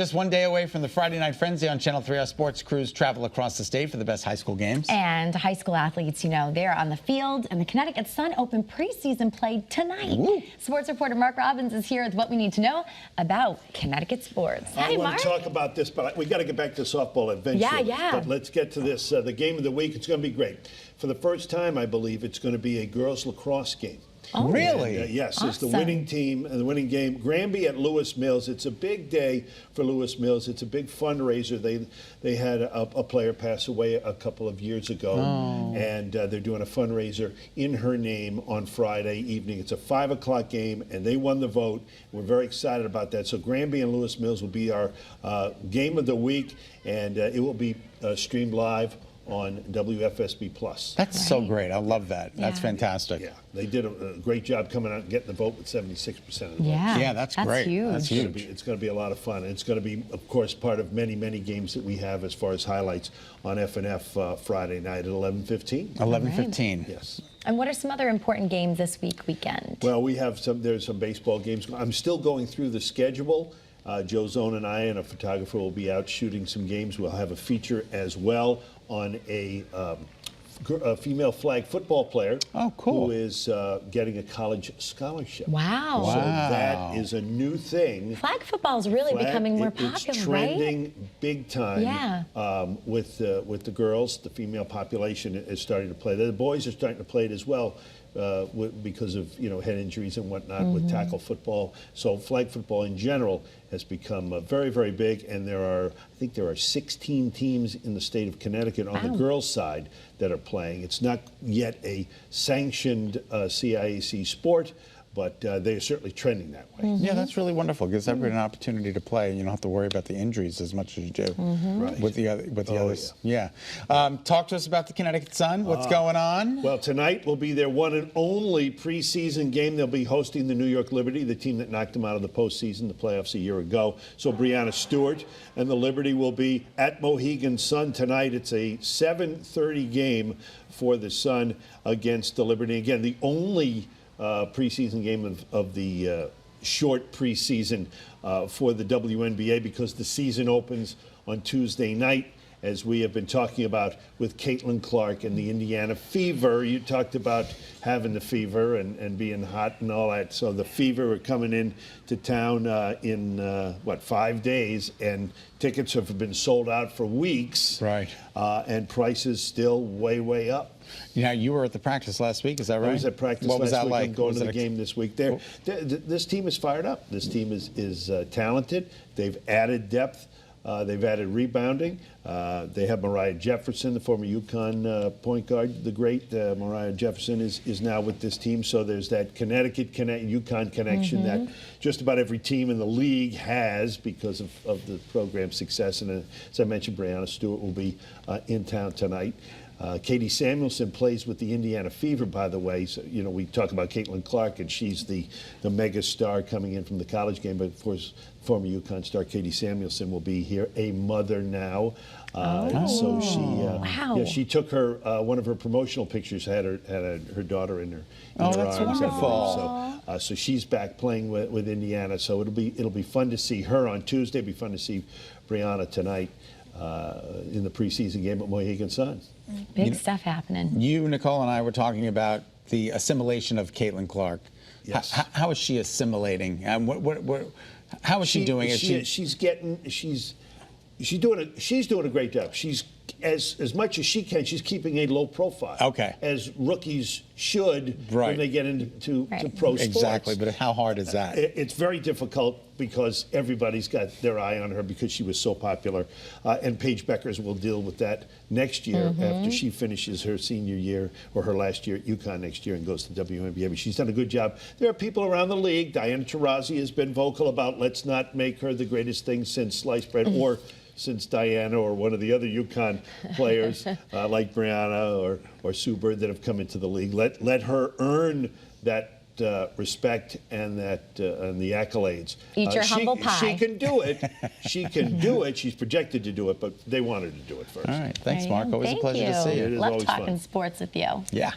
Just one day away from the Friday Night Frenzy on Channel 3, our sports crews travel across the state for the best high school games. And high school athletes, you know, they're on the field, and the Connecticut Sun Open preseason play tonight. Ooh. Sports reporter Marc Robbins is here with what we need to know about Connecticut sports. I want to talk about this, but we got to get back to softball eventually. Yeah. But let's get to this. The game of the week, it's going to be great. For the first time, I believe, it's going to be a girls lacrosse game. Oh, really? And, yes, awesome. It's the winning team and the winning game. Granby at Lewis Mills. It's a big day for Lewis Mills. It's a big fundraiser. They had a player pass away a couple of years ago, and they're doing a fundraiser in her name on Friday evening. It's a 5 o'clock game, and they won the vote. We're very excited about that. So Granby and Lewis Mills will be our game of the week, and it will be streamed live on WFSB Plus. That's so great. I love that. That's fantastic. Yeah, they did a great job coming out and getting the vote with 76% of the vote. Yeah, that's great. Huge. That's huge. It's going to be a lot of fun. It's going to be, of course, part of many, many games that we have as far as highlights on FNF Friday night at 11:15. 11:15. Yes. And what are some other important games this weekend? Well, there's some baseball games. I'm still going through the schedule. Joe Zone and I and a photographer will be out shooting some games. We'll have a feature as well on a female flag football player who is getting a college scholarship. Wow. So that is a new thing. Flag football is really becoming more popular, It's trending big time. Yeah. With the girls. The female population is starting to play. The boys are starting to play it as well. Because of head injuries and whatnot with tackle football. So flag football in general has become very, very big, and I think there are 16 teams in the state of Connecticut on the girls' side that are playing. It's not yet a sanctioned CIAC sport, but they're certainly trending that way. Yeah, that's really wonderful. Gives everyone an opportunity to play. You don't have to worry about the injuries as much as you do with the others. Yeah. Talk to us about the Connecticut Sun. What's going on? Well, tonight will be their one and only preseason game. They'll be hosting the New York Liberty, the team that knocked them out of the postseason, the playoffs a year ago. So Brianna Stewart and the Liberty will be at Mohegan Sun tonight. It's a 7:30 game for the Sun against the Liberty. Again, the only preseason game of the short preseason for the WNBA, because the season opens on Tuesday night, as we have been talking about with Caitlin Clark and the Indiana Fever. You talked about having the fever and being hot and all that. So the Fever are coming in to town in 5 days, and tickets have been sold out for weeks. Right. And prices still way up. Yeah, you were at the practice last week, is that right? I was at practice what was last that week. like? I'm going to the game this week. This team is fired up. This team is talented. They've added depth. They've added rebounding. They have Mariah Jefferson, the former UConn point guard. The great Mariah Jefferson is now with this team. So there's that UConn connection that just about every team in the league has because of the program's success. And as I mentioned, Brianna Stewart will be in town tonight. Katie Samuelson plays with the Indiana Fever, by the way. So, we talk about Caitlin Clark, and she's the mega star coming in from the college game. But, of course, former UConn star Katie Samuelson will be here, a mother now. So she took her one of her promotional pictures, had her daughter in her that's arms. wonderful. So she's back playing with Indiana. So it'll be fun to see her on Tuesday. It'll be fun to see Brianna tonight in the preseason game at Mohegan Sun. Big stuff happening. You, Nicole, and I were talking about the assimilation of Caitlin Clark. Yes. How is she assimilating? How is she doing it? She's doing a great job. She's as much as she can. She's keeping a low profile. Okay. As rookies should when they get into pro sports. Exactly. But how hard is that? It's very difficult because everybody's got their eye on her because she was so popular. And Paige Beckers will deal with that next year after she finishes her senior year or her last year at UConn next year and goes to WNBA. But she's done a good job. There are people around the league. Diana Taurasi has been vocal about let's not make her the greatest thing since sliced bread or since Diana or one of the other UConn players like Brianna or Sue Bird that have come into the league. Let her earn that respect and the accolades. Eat your humble pie. She can do it. She can do it. She's projected to do it, but they want her to do it first. All right. Thanks, Marc. Always a pleasure to see you. Love talking sports with you. Yeah.